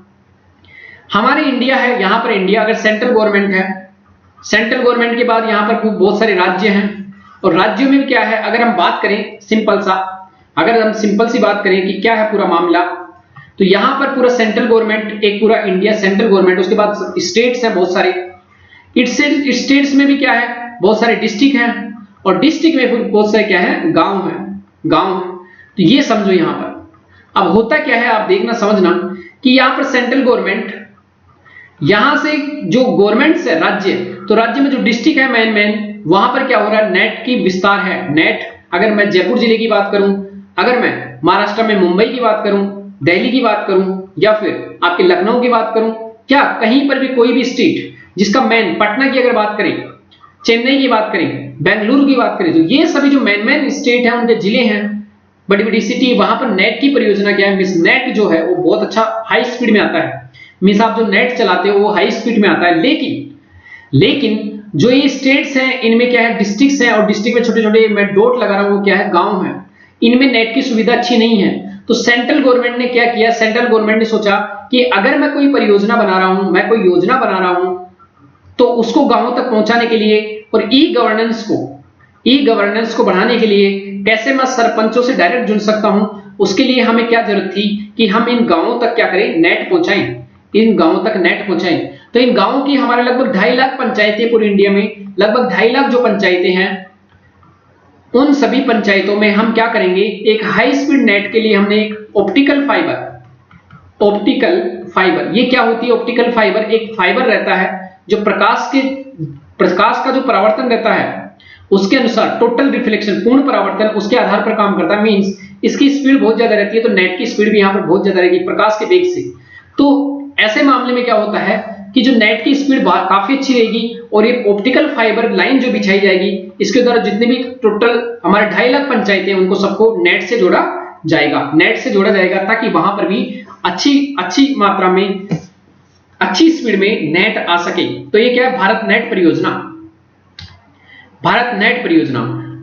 हमारे इंडिया है, यहां पर इंडिया अगर सेंट्रल गवर्नमेंट है, सेंट्रल गवर्नमेंट के बाद यहां पर बहुत सारे राज्य हैं, और राज्यों में क्या है, अगर हम बात करें सिंपल सी बात करें कि क्या है पूरा मामला, तो यहां पर पूरा सेंट्रल गवर्नमेंट, एक पूरा इंडिया सेंट्रल गवर्नमेंट, उसके बाद स्टेट्स हैं बहुत सारे, स्टेट्स में भी क्या है, बहुत सारे डिस्ट्रिक्ट हैं, और डिस्ट्रिक्ट में बहुत सारे क्या है, गांव हैं। गांव है। तो ये समझो यहां पर अब होता क्या है, आप देखना समझना कि यहां पर सेंट्रल गवर्नमेंट, यहां से जो गवर्नमेंट्स है राज्य, तो राज्य में जो डिस्ट्रिक्ट है मेन वहां पर क्या हो रहा है, नेट की विस्तार है। नेट, अगर मैं जयपुर जिले की बात करूं, अगर मैं महाराष्ट्र में मुंबई की बात करूं, दिल्ली की बात करूं, या फिर आपके लखनऊ की बात करूं, क्या कहीं पर भी कोई भी स्टेट जिसका मेन, पटना की अगर बात करें, चेन्नई की बात करें, बेंगलुरु की बात करें, तो ये सभी जो मेन स्टेट है, उनके जिले हैं, बड़ी बड़ी सिटी, वहां पर नेट की परियोजना क्या है, मिस नेट जो है वो बहुत अच्छा हाई स्पीड में आता है। मीन्स आप जो नेट चलाते हो वो हाई स्पीड में आता है। लेकिन जो ये स्टेट्स हैं इनमें क्या है, डिस्ट्रिक्ट्स हैं, और डिस्ट्रिक्ट में छोटे छोटे मैं डॉट लगा रहा हूं वो क्या है, गांव है, इनमें नेट की सुविधा अच्छी नहीं है। तो सेंट्रल गवर्नमेंट ने क्या किया, सेंट्रल गवर्नमेंट ने सोचा कि अगर मैं कोई परियोजना बना रहा हूं, मैं कोई योजना बना रहा हूं, तो उसको गांवों तक पहुंचाने के लिए और ई गवर्नेंस को बढ़ाने के लिए कैसे मैं सरपंचों से डायरेक्ट जुड़ सकता हूं, उसके लिए हमें क्या जरूरत थी कि हम इन गांवों तक क्या करें, नेट पहुंचाएं, इन गांवों तक नेट पहुंचाएं। तो इन गांवों की हमारे लगभग 2.5 लाख पंचायतें पूरी इंडिया में, लगभग 2.5 लाख जो पंचायतें हैं, उन सभी पंचायतों में हम क्या करेंगे, एक हाई स्पीड नेट के लिए हमने एक ऑप्टिकल फाइबर, ये क्या होती है ऑप्टिकल फाइबर, एक फाइबर रहता है जो प्रकाश का जो परावर्तन रहता है उसके अनुसार टोटल रिफ्लेक्शन, पूर्ण परावर्तन, उसके आधार पर काम करता है। मींस इसकी स्पीड बहुत ज्यादा रहती है, तो नेट की स्पीड भी यहां पर बहुत ज्यादा रहेगी प्रकाश के वेग से। तो ऐसे मामले में क्या होता है कि जो नेट की स्पीड काफी अच्छी रहेगी, और ये ऑप्टिकल फाइबर लाइन जो बिछाई जाएगी, इसके द्वारा जितने भी टोटल हमारे 2.5 लाख पंचायतें हैं उनको सबको नेट से जोड़ा जाएगा, ताकि वहां पर भी अच्छी मात्रा में, अच्छी स्पीड में नेट आ सके। तो ये क्या है, भारत नेट परियोजना।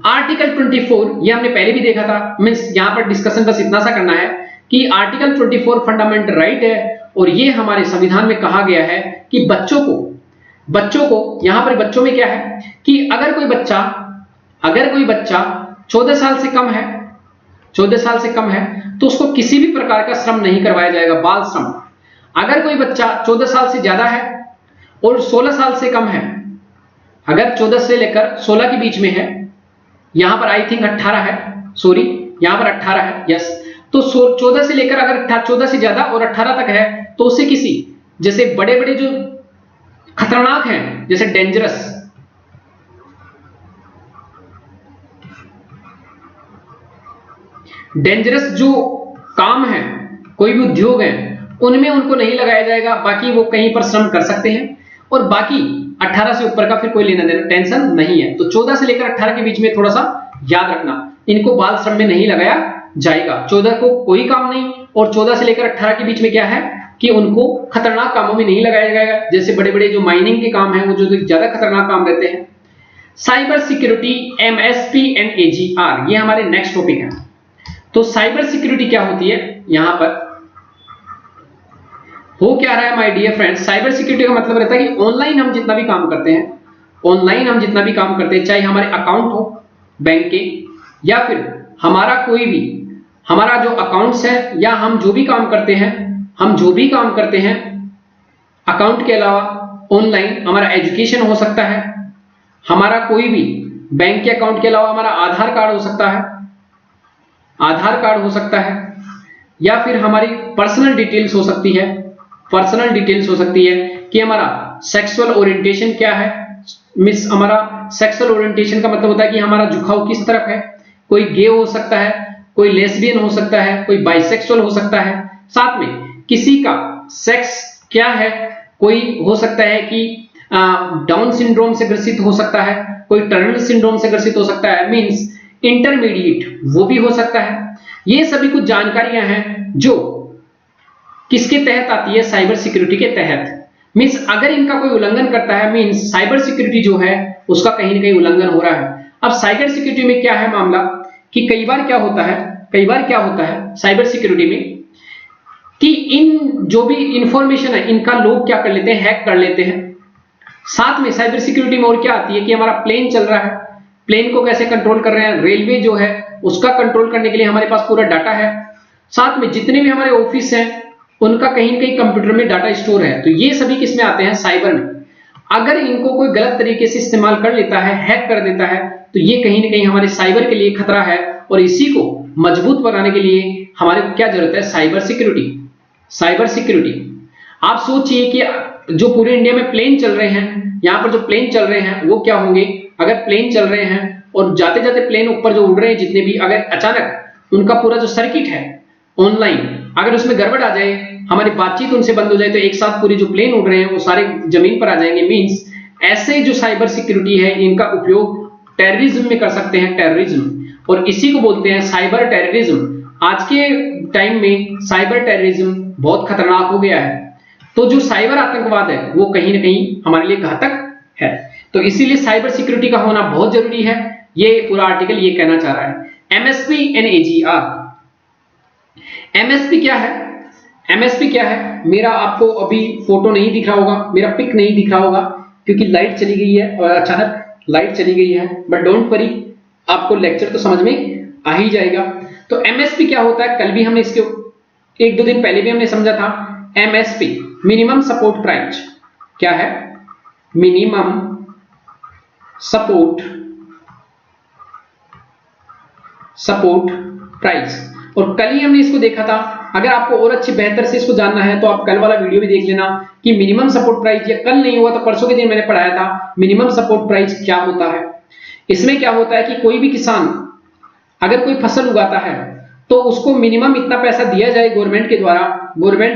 आर्टिकल 24, ये हमने पहले भी देखा था, मींस यहां पर डिस्कशन बस इतना सा करना है कि आर्टिकल 24 फंडामेंटल राइट है, और ये हमारे संविधान में कहा गया है कि बच्चों को यहां पर बच्चों में क्या है कि अगर कोई बच्चा 14 साल से कम है तो उसको किसी भी प्रकार का श्रम नहीं करवाया जाएगा, बाल श्रम। अगर कोई बच्चा 14 साल से ज्यादा है और 16 साल से कम है, अगर 14 से लेकर 16 के बीच में है, यहां पर आई थिंक 18 है, सॉरी यहां पर 18 है, यस, तो 14 से लेकर अगर 14 से ज्यादा और 18 तक है तो उसे किसी, जैसे बड़े बड़े जो खतरनाक हैं, जैसे डेंजरस जो काम है, कोई भी उद्योग है, उनमें उनको नहीं लगाया जाएगा, बाकी वो कहीं पर श्रम कर सकते हैं, और बाकी 18 से ऊपर का फिर कोई लेना देना टेंशन नहीं है। तो 14 से लेकर 18 के बीच में थोड़ा सा याद रखना, इनको बाल श्रम में नहीं लगाया जाएगा। 14 को कोई काम नहीं, और 14 से लेकर 18 के बीच में क्या है कि उनको खतरनाक कामों में नहीं लगाया जाएगा, जैसे बड़े बड़े जो माइनिंग के काम हैं, वो जो ज्यादा खतरनाक काम रहते हैं। Cyber security, MSP and AGR, ये हमारे नेक्स्ट टॉपिक है। तो साइबर सिक्योरिटी क्या होती है, यहां पर हो क्या रहा है my dear friends, cyber security का मतलब रहता है कि ऑनलाइन हम जितना भी काम करते हैं, चाहे हमारे अकाउंट हो बैंक के, या फिर हमारा जो अकाउंट्स है, या हम जो भी काम करते हैं अकाउंट के अलावा ऑनलाइन, हमारा एजुकेशन हो सकता है, हमारा कोई भी बैंक के अकाउंट के अलावा हमारा आधार कार्ड हो सकता है, या फिर हमारी पर्सनल डिटेल्स हो सकती है कि हमारा सेक्सुअल ओरिएंटेशन क्या है। मिस हमारा सेक्सुअल ओरिएंटेशन का मतलब होता है कि हमारा झुकाव किस तरफ है, कोई गे हो सकता है, कोई लेस्बियन हो सकता है, कोई बाइसेक्सुअल हो सकता है, साथ में किसी का सेक्स क्या है, कोई हो सकता है कि डाउन सिंड्रोम से ग्रसित हो सकता है, कोई टर्नर सिंड्रोम से ग्रसित हो सकता है, मींस इंटरमीडिएट वो भी हो सकता है। ये सभी कुछ जानकारियां हैं जो किसके तहत आती है, साइबर सिक्योरिटी के तहत। मींस अगर इनका कोई उल्लंघन करता है, मींस साइबर सिक्योरिटी जो है उसका कहीं ना कहीं उल्लंघन हो रहा है। अब साइबर सिक्योरिटी में क्या है मामला कि कई बार क्या होता है साइबर सिक्योरिटी में कि इन जो भी इंफॉर्मेशन है इनका लोग क्या कर लेते हैं, हैक कर लेते हैं। साथ में साइबर सिक्योरिटी में और क्या आती है कि हमारा प्लेन चल रहा है, प्लेन को कैसे कंट्रोल कर रहे हैं, रेलवे जो है उसका कंट्रोल करने के लिए हमारे पास पूरा डाटा है। साथ में जितने भी हमारे ऑफिस हैं उनका कहीं ना कहीं कंप्यूटर में डाटा स्टोर है। तो ये सभी किस में आते हैं, साइबर में। अगर इनको कोई गलत तरीके से इस्तेमाल कर लेता है, हैक कर देता है, तो ये कहीं ना कहीं हमारे साइबर के लिए खतरा है, और इसी को मजबूत बनाने के लिए हमारे को क्या जरूरत है? Cyber security. साइबर सिक्योरिटी, आप सोचिए कि जो पूरे इंडिया में प्लेन चल रहे हैं, यहाँ पर जो प्लेन चल रहे हैं वो क्या होंगे? अगर प्लेन चल रहे हैं और जाते जाते प्लेन ऊपर जो उड़ रहे हैं जितने भी, अगर अचानक उनका पूरा जो सर्किट है ऑनलाइन, अगर उसमें गड़बड़ आ जाए, हमारी बातचीत उनसे बंद हो जाए, तो एक साथ पूरी जो प्लेन उड़ रहे हैं वो सारे जमीन पर आ जाएंगे। मींस ऐसे जो साइबर सिक्योरिटी है इनका उपयोग टेररिज्म में कर सकते हैं, टेररिज्म, और इसी को बोलते हैं साइबर टेररिज्म। आज के टाइम में साइबर टेररिज्म बहुत खतरनाक हो गया है, तो जो साइबर आतंकवाद है वो कहीं ना कहीं हमारे लिए घातक है, तो इसीलिए साइबर सिक्योरिटी का होना बहुत जरूरी है। ये पूरा आर्टिकल ये कहना चाह रहा है। MSP and AGR. एमएसपी क्या है? एमएसपी क्या है? मेरा आपको अभी फोटो नहीं दिख रहा होगा, मेरा पिक नहीं दिख रहा होगा क्योंकि लाइट चली गई है, और अचानक लाइट चली गई है, बट डोंट वरी, आपको लेक्चर तो समझ में आ ही जाएगा। तो एमएसपी क्या होता है? कल भी हमने इसके एक दो दिन पहले भी हमने समझा था। एमएसपी मिनिमम सपोर्ट प्राइस क्या है? मिनिमम सपोर्ट प्राइस, और कल ही हमने इसको देखा था। अगर आपको और अच्छी बेहतर से इसको जानना है तो आप कल वाला वीडियो भी देख लेना कि मिनिमम सपोर्ट प्राइस, या कल नहीं हुआ तो परसों के दिन मैंने पढ़ाया था मिनिमम सपोर्ट प्राइस क्या होता है। इसमें क्या होता है कि कोई भी किसान अगर कोई फसल उगाता है तो उसको मिनिमम इतना पैसा दिया जाए गवर्नमेंट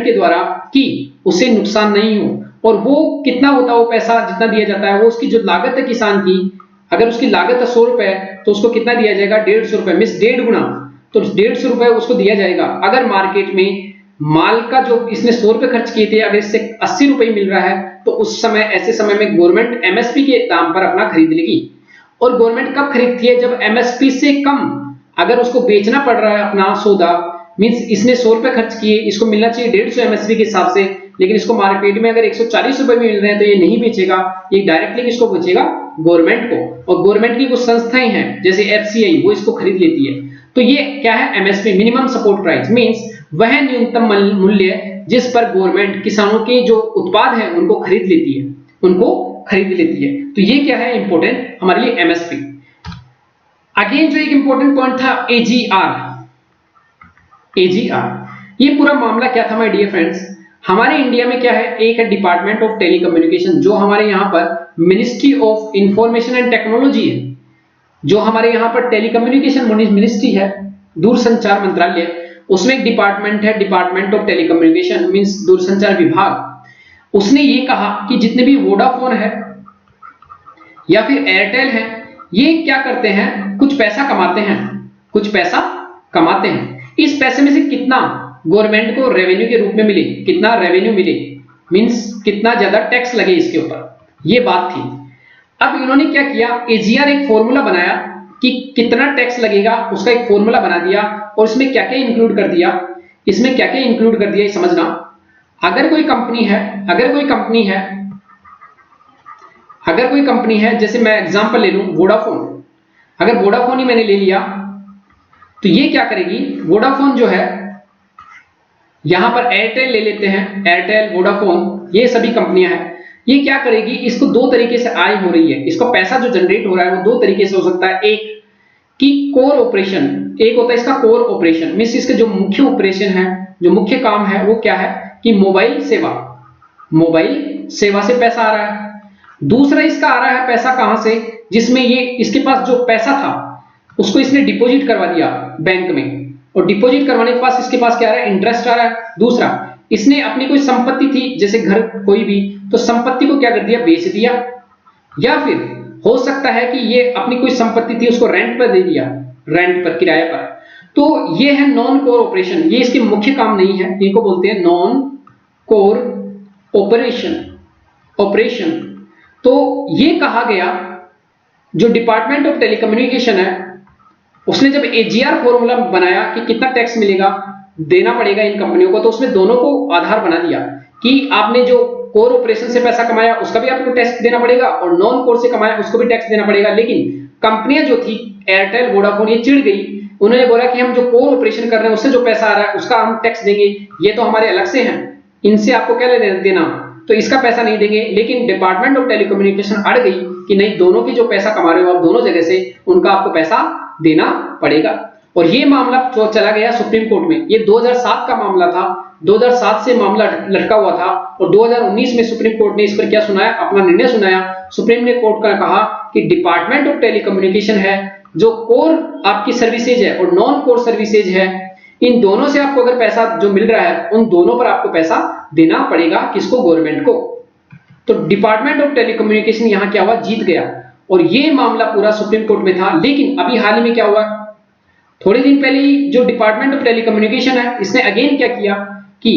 के द्वारा कि उसे नुकसान नहीं हो, और वो कितना होता है वो पैसा जितना दिया जाता है, वो उसकी जो लागत है किसान की, अगर उसकी लागत है 100 रुपए तो उसको कितना दिया जाएगा? 150 रुपए, मींस 1.5 गुना, तो 150 रुपए उसको दिया जाएगा। अगर मार्केट में माल का जो इसने 100 रुपए खर्च किए थे, अगर इससे 80 रुपए मिल रहा है तो उस समय, ऐसे समय में गवर्नमेंट एमएसपी के दाम पर अपना खरीद लेगी। और गवर्नमेंट कब खरीदती है? जब एमएसपी से कम अगर उसको बेचना पड़ रहा है अपना सौदा, मींस इसने 100 रुपए खर्च किए, इसको मिलना चाहिए 150 एमएसपी के हिसाब से, लेकिन इसको मार्केट में अगर 140 रुपए में मिल रहे हैं तो ये नहीं बेचेगा, ये डायरेक्टली किसको बेचेगा? गवर्नमेंट को। और गवर्नमेंट की कुछ संस्थाएं हैं जैसे एफसीआई, वो इसको खरीद लेती है। तो ये क्या है? MSP minimum support price, means वह न्यूनतम मूल्य जिस पर गवर्नमेंट किसानों के जो उत्पाद है उनको खरीद लेती है, तो ये क्या है? इंपॉर्टेंट हमारे लिए एमएसपी। अगेन जो एक इंपॉर्टेंट पॉइंट था एजीआर। ये पूरा मामला क्या था माय डियर फ्रेंड्स? हमारे इंडिया में क्या है? एक है डिपार्टमेंट ऑफ टेलीकम्युनिकेशन, जो हमारे यहाँ पर ministry of information and technology है, जो हमारे यहाँ पर टेलीकम्युनिकेशन मिनिस्ट्री है, दूरसंचार मंत्रालय, उसमें एक डिपार्टमेंट है डिपार्टमेंट ऑफ टेलीकम्युनिकेशन, मींस दूरसंचार विभाग। उसने ये कहा कि जितने भी वोडाफोन है या फिर एयरटेल है, ये क्या करते हैं? कुछ पैसा कमाते हैं। इस पैसे में से कितना गवर्नमेंट को रेवेन्यू के रूप में मिले, कितना रेवेन्यू मिले, मींस कितना ज्यादा टैक्स लगे इसके ऊपर, ये बात थी। अब इन्होंने क्या किया? एजीआर एक फॉर्मूला बनाया कि कितना टैक्स लगेगा, उसका एक फॉर्मूला बना दिया, और इसमें क्या क्या इंक्लूड कर दिया, ये समझना। अगर कोई कंपनी है, जैसे मैं एग्जांपल ले लूं वोडाफोन, अगर वोडाफोन ही मैंने ले लिया तो ये क्या करेगी? वोडाफोन जो है, यहां पर एयरटेल ले लेते हैं, एयरटेल, वोडाफोन, ये सभी कंपनियां हैं। ये क्या करेगी? इसको दो तरीके से आय हो रही है, इसका पैसा जो जनरेट हो रहा है वो दो तरीके से हो सकता है। एक कि कोर ऑपरेशन, एक होता है इसका कोर ऑपरेशन, मींस इसका जो मुख्य ऑपरेशन है, जो मुख्य काम है वो क्या है? कि मोबाइल सेवा से पैसा आ रहा है। दूसरा इसका आ रहा है पैसा कहां से? जिसमें ये इसके पास जो पैसा था उसको इसने डिपॉजिट करवा दिया बैंक में, और डिपॉजिट करवाने के पास इसके पास क्या आ रहा है? इंटरेस्ट आ रहा है। दूसरा, इसने अपनी कोई संपत्ति थी, जैसे घर कोई भी, तो संपत्ति को क्या कर दिया? बेच दिया, या फिर हो सकता है कि ये अपनी कोई संपत्ति थी उसको रेंट पर दे दिया, रेंट पर, किराए पर। तो ये है नॉन कोर ऑपरेशन, ये इसके मुख्य काम नहीं है, इनको बोलते हैं नॉन कोर ऑपरेशन। तो ये कहा गया, जो डिपार्टमेंट ऑफ टेलीकम्युनिकेशन है उसने जब एजीआर फॉर्मूला बनाया कि कितना टैक्स देना पड़ेगा इन कंपनियों को, तो उसमें दोनों को आधार बना दिया कि आपने जो कोर ऑपरेशन से पैसा कमाया उसका भी आपको टैक्स देना पड़ेगा, और नॉन कोर से कमाया उसको भी टैक्स देना पड़ेगा। लेकिन कंपनियां जो थी एयरटेल, वोडाफोन, ये चिढ़ गई, उन्होंने बोला कि हम जो कोर ऑपरेशन कर रहे हैं उससे जो पैसा आ रहा है उसका हम टैक्स देंगे, ये तो हमारे अलग से हैं, इनसे आपको क्या लेना देना, तो इसका पैसा नहीं देंगे। लेकिन डिपार्टमेंट ऑफ टेलीकम्युनिकेशन अड़ गई कि नहीं, दोनों के जो पैसा कमा रहे हो आप दोनों जगह से, उनका आपको पैसा देना पड़ेगा। और ये मामला जो चला गया सुप्रीम कोर्ट में, ये 2007 का मामला था, 2007 से मामला लटका हुआ था और 2019 में सुप्रीम कोर्ट ने इस पर क्या सुनाया, अपना निर्णय सुनाया। सुप्रीम ने कोर्ट का कहा कि डिपार्टमेंट ऑफ टेलीकम्युनिकेशन है, जो कोर आपकी सर्विसेज है और नॉन कोर सर्विसेज है, इन दोनों से आपको अगर पैसा जो मिल रहा है, उन दोनों पर आपको पैसा देना पड़ेगा। किसको? गवर्नमेंट को। तो डिपार्टमेंट ऑफ टेलीकम्युनिकेशन यहां क्या हुआ, जीत गया और ये मामला पूरा सुप्रीम कोर्ट में था। लेकिन अभी हाल ही में क्या हुआ, थोड़े दिन पहले ही जो डिपार्टमेंट ऑफ टेलीकम्युनिकेशन है, इसने अगेन क्या किया कि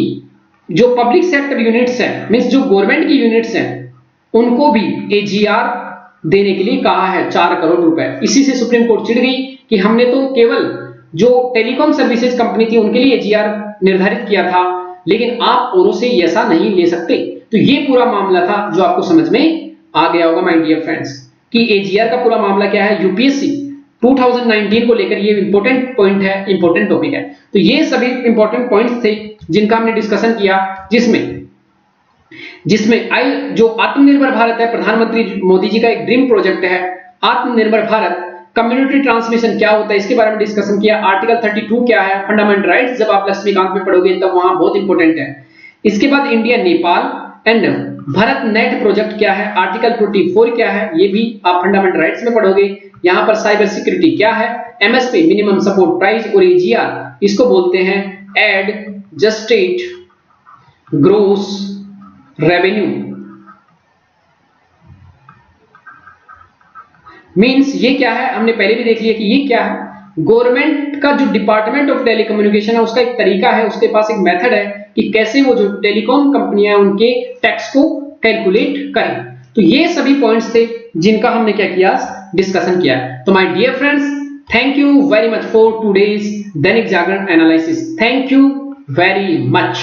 जो पब्लिक सेक्टर यूनिट्स हैं, मींस जो गवर्नमेंट की यूनिट्स हैं, उनको भी एजीआर देने के लिए कहा है 4 करोड़ रुपए। इसी से सुप्रीम कोर्ट चिढ़ गई कि हमने तो केवल जो टेलीकॉम सर्विसेज कंपनी थी उनके लिए एजीआर निर्धारित किया था, लेकिन आप औरों से ऐसा नहीं ले सकते। तो ये पूरा मामला था जो आपको समझ में आ गया होगा माय डियर फ्रेंड्स, कि एजीआर का पूरा मामला क्या है, यूपीएससी 2019 को लेकर ये इंपॉर्टेंट पॉइंट है, इंपॉर्टेंट टॉपिक है। तो ये सभी इंपॉर्टेंट पॉइंट्स थे जिनका हमने डिस्कशन किया, जिसमें जो आत्मनिर्भर भारत है, प्रधानमंत्री मोदी जी का एक ड्रीम प्रोजेक्ट है आत्मनिर्भर भारत। कम्युनिटी ट्रांसमिशन क्या होता है इसके बारे में डिस्कशन किया। आर्टिकल 32 क्या है, फंडामेंटल राइट्स, जब आप लक्ष्मीकांत में पढ़ोगे तब वहां बहुत इंपॉर्टेंट है। इसके बाद India Nepal and Bharat net project क्या है, आर्टिकल 24 क्या है, ये भी आप फंडामेंटल राइट्स में पढ़ोगे। यहां पर साइबर सिक्योरिटी क्या है, एमएसपी मिनिमम सपोर्ट प्राइस और एजीआर, इसको बोलते हैं एडजस्टेड ग्रोस रेवेन्यू। मींस ये क्या है, हमने पहले भी देख लिया कि ये क्या है। गवर्नमेंट का जो डिपार्टमेंट ऑफ टेलीकम्युनिकेशन है उसका एक तरीका है, उसके पास एक मेथड है कि कैसे वो जो टेलीकॉम कंपनियां उनके टैक्स को कैलकुलेट करें। तो ये सभी पॉइंट्स थे जिनका हमने क्या किया, डिस्कशन किया। तो my dear friends, thank you very much for today's Dainik Jagran analysis. Thank you very much.